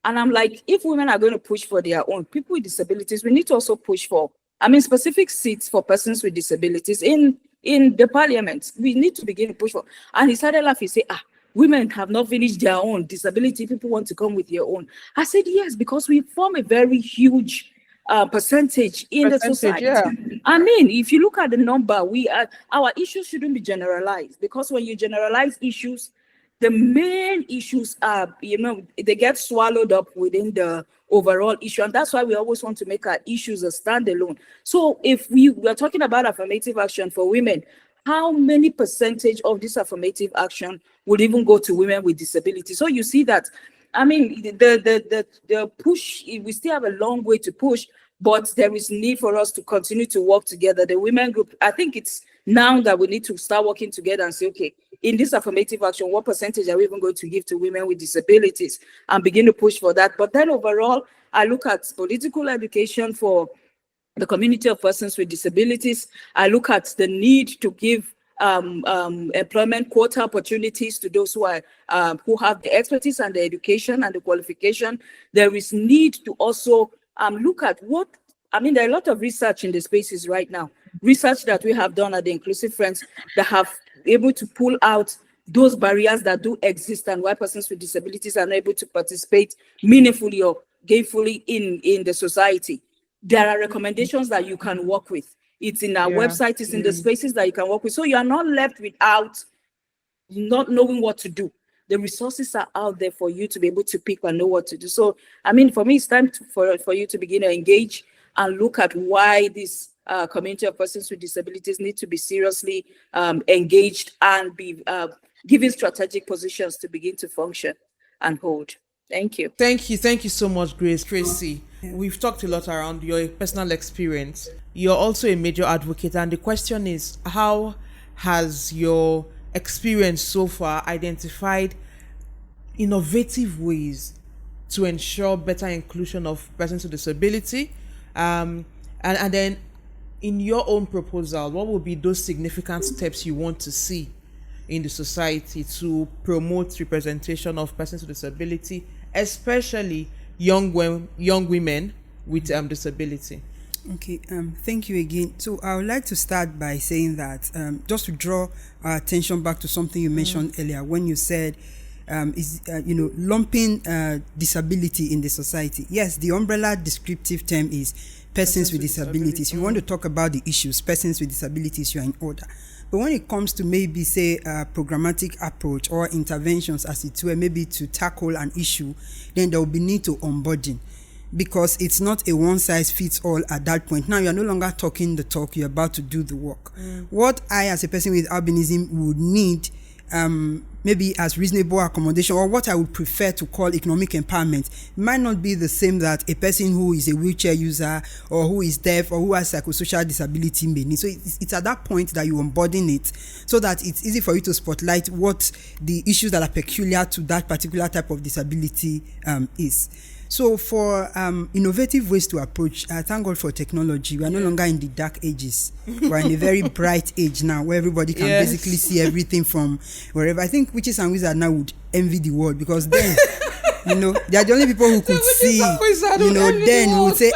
and I'm like, if women are going to push for their own, people with disabilities, we need to also push for, specific seats for persons with disabilities in the parliament. We need to begin to push for. And he started laughing, he said, women have not finished their own disability. People want to come with their own. I said, yes, because we form a very huge percentage in the society. Yeah. If you look at the number, our issues shouldn't be generalized, because when you generalize issues, the main issues are, they get swallowed up within the overall issue. And that's why we always want to make our issues a standalone. So if we are talking about affirmative action for women, how many percentage of this affirmative action would even go to women with disabilities? So you see that, the push, we still have a long way to push, but there is need for us to continue to work together. The women group, I think it's now that we need to start working together and say, okay, in this affirmative action, what percentage are we even going to give to women with disabilities, and begin to push for that? But then overall, I look at political education for the community of persons with disabilities. I look at the need to give employment quota opportunities to those who have the expertise and the education and the qualification. There is need to also look at there are a lot of research in the spaces right now, research that we have done at the Inclusive Friends that have able to pull out those barriers that do exist and why persons with disabilities are not able to participate meaningfully or gainfully in the society. There are recommendations that you can work with. It's in our website, it's in the spaces that you can work with. So you are not left without not knowing what to do. The resources are out there for you to be able to pick and know what to do. So, for me, it's time for you to begin to engage and look at why this community of persons with disabilities need to be seriously engaged and be given strategic positions to begin to function and hold. Thank you. Thank you so much, Grace. Tracy, we've talked a lot around your personal experience. You're also a major advocate, and the question is, how has your experience so far identified innovative ways to ensure better inclusion of persons with disability? And then in your own proposal, what will be those significant steps you want to see in the society to promote representation of persons with disability, especially young women with disability? Okay, thank you again. So I would like to start by saying that just to draw our attention back to something you mentioned earlier when you said lumping disability in the society. Yes, the umbrella descriptive term is persons with disabilities. You want to talk about the issues, persons with disabilities, you're in order. But when it comes to maybe say a programmatic approach or interventions, as it were, maybe to tackle an issue, then there will be need to onboarding, because it's not a one size fits all at that point. Now you're no longer talking the talk, you're about to do the work. What I, as a person with albinism, would need maybe as reasonable accommodation, or what I would prefer to call economic empowerment, might not be the same that a person who is a wheelchair user or who is deaf or who has psychosocial disability may need. So it's at that point that you onboarding it, so that it's easy for you to spotlight what the issues that are peculiar to that particular type of disability is. So for innovative ways to approach, thank God for technology. We are no longer in the dark ages. We're in a very bright age now, where everybody can basically see everything from wherever. I think witches and wizards now would envy the world, because then, they are the only people who could see, then we would say,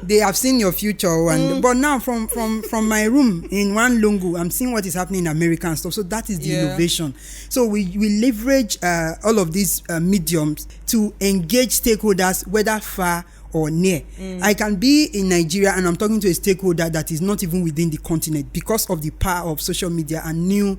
they have seen your future, and but now from my room in one lungu, I'm seeing what is happening in America and stuff. So that is the innovation. So we leverage all of these mediums to engage stakeholders, whether far or near. I can be in Nigeria and I'm talking to a stakeholder that is not even within the continent because of the power of social media and new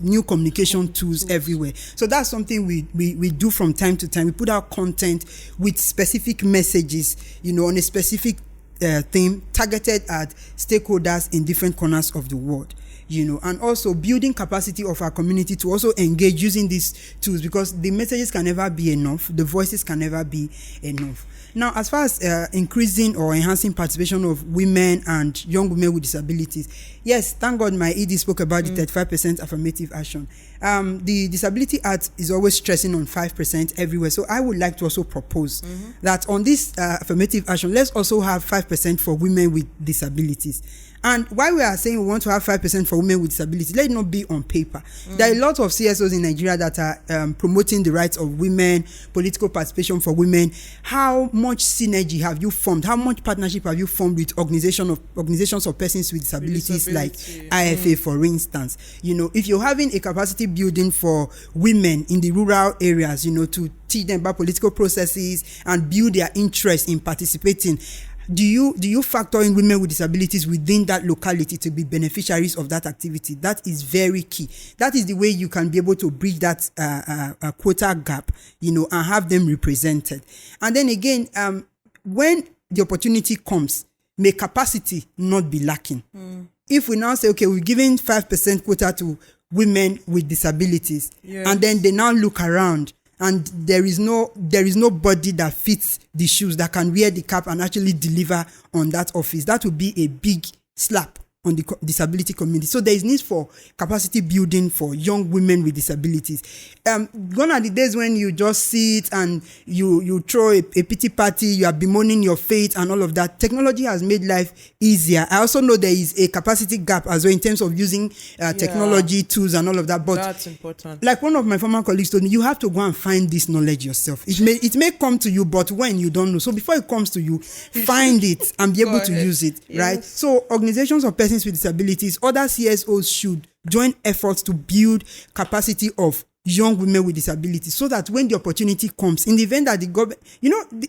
new communication tools everywhere. So that's something we do from time to time. We put out content with specific messages, on a specific theme targeted at stakeholders in different corners of the world. And also building capacity of our community to also engage using these tools, because the messages can never be enough, the voices can never be enough. Now, as far as increasing or enhancing participation of women and young women with disabilities, yes, thank God my ED spoke about the 35% affirmative action. The Disability Act is always stressing on 5% everywhere. So I would like to also propose that on this affirmative action, let's also have 5% for women with disabilities. And why we are saying we want to have 5% for women with disabilities, let it not be on paper. There are a lot of CSOs in Nigeria that are promoting the rights of women, political participation for women. How much synergy have you formed? How much partnership have you formed with organizations of persons with disabilities like IFA, for instance? If you're having a capacity building for women in the rural areas, to teach them about political processes and build their interest in participating, do you factor in women with disabilities within that locality to be beneficiaries of that activity? That is very key. That is the way you can be able to bridge that quota gap, and have them represented. And then again, when the opportunity comes, may capacity not be lacking. If we now say, okay, we're giving 5% quota to women with disabilities, and then they now look around, and there is nobody that fits the shoes, that can wear the cap and actually deliver on that office, that would be a big slap on the disability community. So there is need for capacity building for young women with disabilities. Gone are the days when you just sit and you throw a pity party, you are bemoaning your fate and all of that. Technology has made life easier. I also know there is a capacity gap as well in terms of using technology tools and all of that. But that's important. Like one of my former colleagues told me, you have to go and find this knowledge yourself. It may come to you, but when you don't know. So before it comes to you, find it and be able to use it, right? So organizations of persons with disabilities, other CSOs should join efforts to build capacity of young women with disabilities, so that when the opportunity comes, in the event that the government,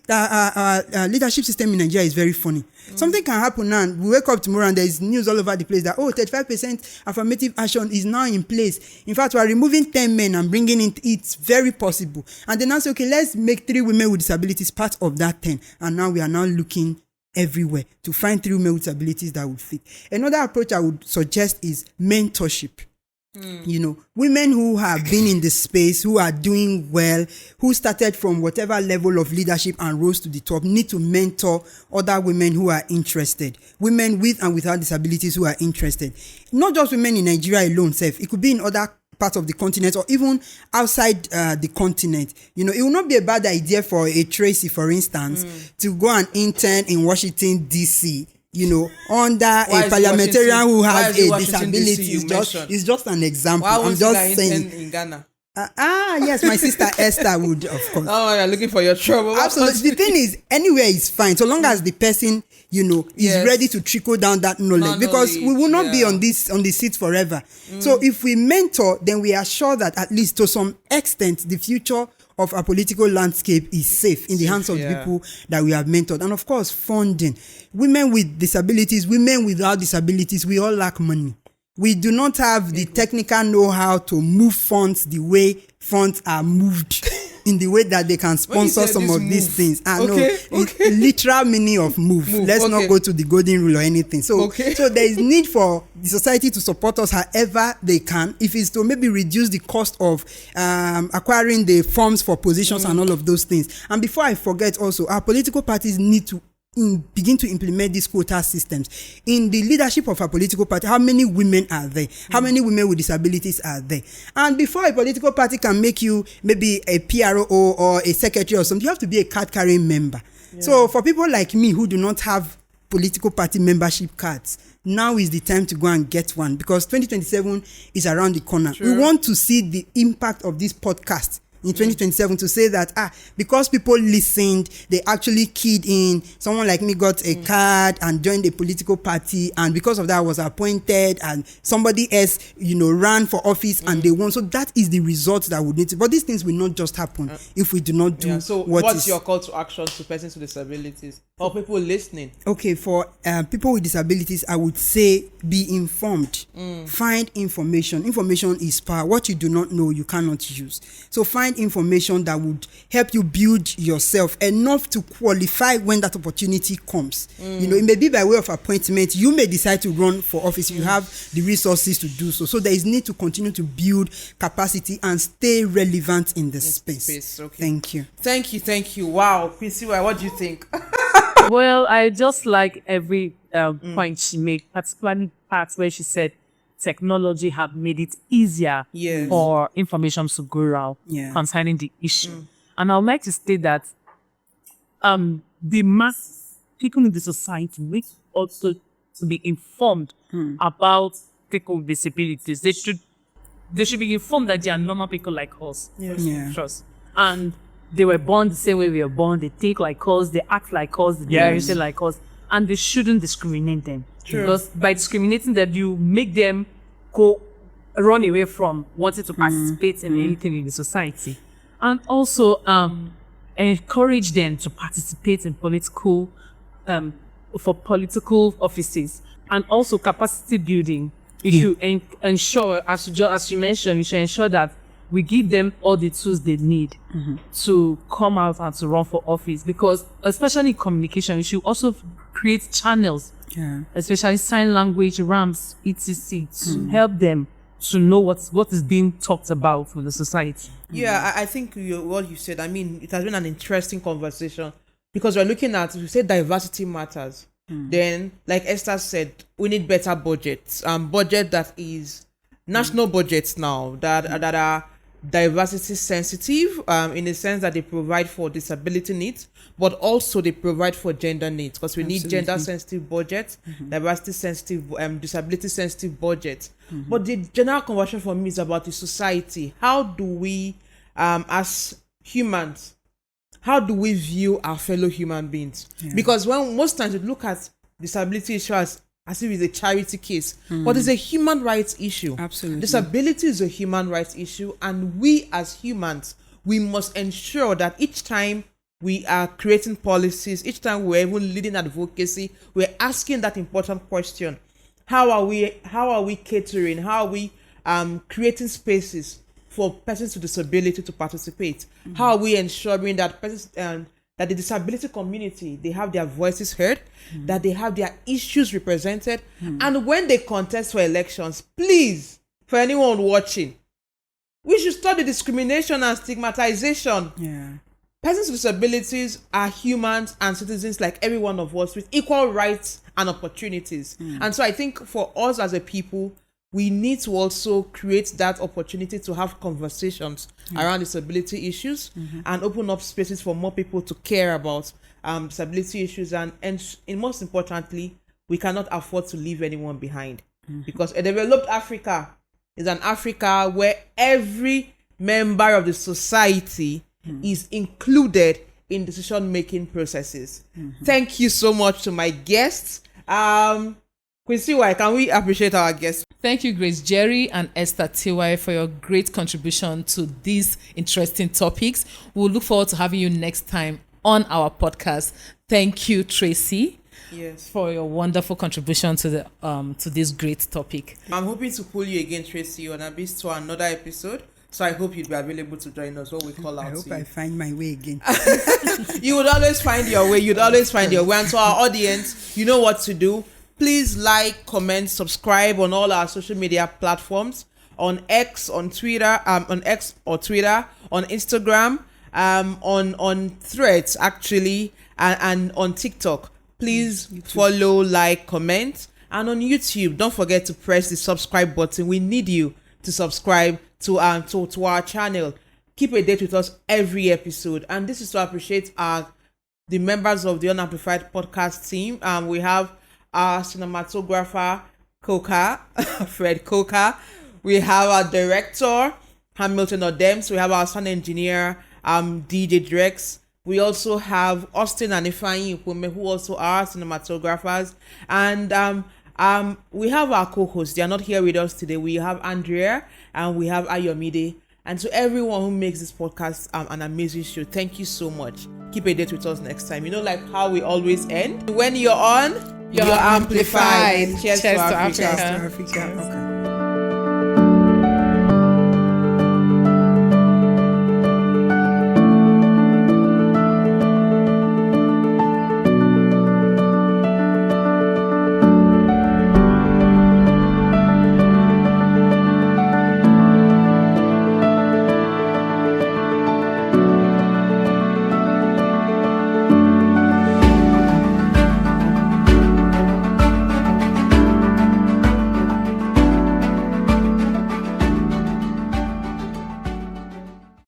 our leadership system in Nigeria is very funny. Something can happen now, we wake up tomorrow and there is news all over the place that 35% affirmative action is now in place. In fact, we are removing 10 men and bringing in, it's very possible. And then I say, okay, let's make 3 women with disabilities part of that 10. And now we are now looking everywhere to find 3 women with disabilities that would fit. Another approach I would suggest is mentorship. Women who have been in the space, who are doing well, who started from whatever level of leadership and rose to the top, need to mentor other women who are interested. Women with and without disabilities who are interested. Not just women in Nigeria alone, it could be in other part of the continent or even outside the continent. It will not be a bad idea for a Tracy, for instance, to go and intern in Washington, D.C., under a parliamentarian who has a disability. It's just an example. I'm just saying. In Ghana? Yes, my sister Esther would, of course. Oh, you're looking for your trouble. Absolutely. The thing is, anywhere is fine, so long as the person, is ready to trickle down that knowledge, because we will not be on the seat forever. So if we mentor, then we are sure that at least to some extent, the future of our political landscape is safe in the hands of the people that we have mentored. And of course, funding. Women with disabilities, women without disabilities, we all lack money. We do not have the technical know-how to move funds the way funds are moved, in the way that they can sponsor some of these things. Literal meaning of move. Let's not go to the golden rule or anything. So there is need for the society to support us however they can. If it's to maybe reduce the cost of acquiring the forms for positions and all of those things. And before I forget also, our political parties need to begin to implement these quota systems in the leadership of a political party. How many women are there? How many women with disabilities are there? And before a political party can make you maybe a PRO or a secretary or something, you have to be a card carrying member. So for people like me who do not have political party membership cards, now is the time to go and get one, because 2027 is around the corner. We want to see the impact of this podcast in 2027 to say that because people listened, they actually keyed in. Someone like me got a card and joined a political party, and because of that I was appointed, and somebody else, ran for office and they won. So that is the result that we need to. But these things will not just happen if we do not do. So what's your call to action to persons with disabilities or people listening? Okay, for people with disabilities, I would say be informed. Find information. Information is power. What you do not know, you cannot use. So find information that would help you build yourself enough to qualify when that opportunity comes. It may be by way of appointment. You may decide to run for office. You have the resources to do so. So there is need to continue to build capacity and stay relevant in the space. Okay. Thank you. Wow, Quincy, what do you think? Well, I just like every point she made, particularly parts where she said technology have made it easier for information to go around concerning the issue. And I would like to state that the mass people in the society need also to be informed about people with disabilities. They should be informed that they are normal people like us. Trust. And they were born the same way we were born. They think like us. They act like us. They do everything like us. And they shouldn't discriminate them. Because by discriminating them, you make them run away from wanting to participate in anything in the society. And also encourage them to participate in political offices. And also capacity building. You should ensure, as you mentioned, you should ensure that we give them all the tools they need to come out and to run for office. Because especially in communication, you should also create channels, especially sign language, ramps, etc., to help them to know what is being talked about with the society. Yeah, I think what you said, I mean, it has been an interesting conversation because we're looking at, if you say diversity matters, then like Esther said, we need better budgets, budget that is national budgets now that are diversity sensitive, in the sense that they provide for disability needs, but also they provide for gender needs, because we need gender sensitive budgets, diversity sensitive, disability sensitive budgets. But the general conversation for me is about the society. How do we, as humans, how do we view our fellow human beings? Because when most times we look at disability issues as if it's a charity case, but it's a human rights issue. Absolutely. Disability is a human rights issue, and we as humans, we must ensure that each time we are creating policies, each time we're even leading advocacy, we're asking that important question: how are we catering? How are we creating spaces for persons with disability to participate? How are we ensuring that persons that the disability community, they have their voices heard, that they have their issues represented, and when they contest for elections, please, for anyone watching, we should stop the discrimination and stigmatization. Persons with disabilities are humans and citizens like every one of us, with equal rights and opportunities. And so I think for us as a people, we need to also create that opportunity to have conversations around disability issues and open up spaces for more people to care about disability issues. And most importantly, we cannot afford to leave anyone behind, because a developed Africa is an Africa where every member of the society is included in decision-making processes. Thank you so much to my guests. Quincy, why can we appreciate our guests? Thank you, Grace Jerry and Esther Tiwai, for your great contribution to these interesting topics. We'll look forward to having you next time on our podcast. Thank you, Tracy, for your wonderful contribution to this great topic. I'm hoping to pull you again, Tracy, on another episode. So I hope you'd be available to join us when we call out. I hope I find my way again. You would always find your way. You'd always find your way. And to our audience, you know what to do. Please like, comment, subscribe on all our social media platforms, on X, on Twitter, on X or Twitter, on Instagram, on Threads actually, and on TikTok. Please follow, like, comment, and on YouTube, don't forget to press the subscribe button. We need you to subscribe to our channel. Keep a date with us every episode, and this is to appreciate the members of the Unamplified podcast team. We have our cinematographer, Fredcoker. We have our director, Hamilton Odems. We have our sound engineer, DJ Drexx. We also have Austin and Ifeanyi Ikume, who also are cinematographers. And we have our co-hosts. They are not here with us today. We have Andrea and we have Ayomide. And to everyone who makes this podcast an amazing show, thank you so much. Keep a date with us next time. You know, like how we always end. When you're on, you're amplified. Cheers to Africa. Cheers to Africa. Okay.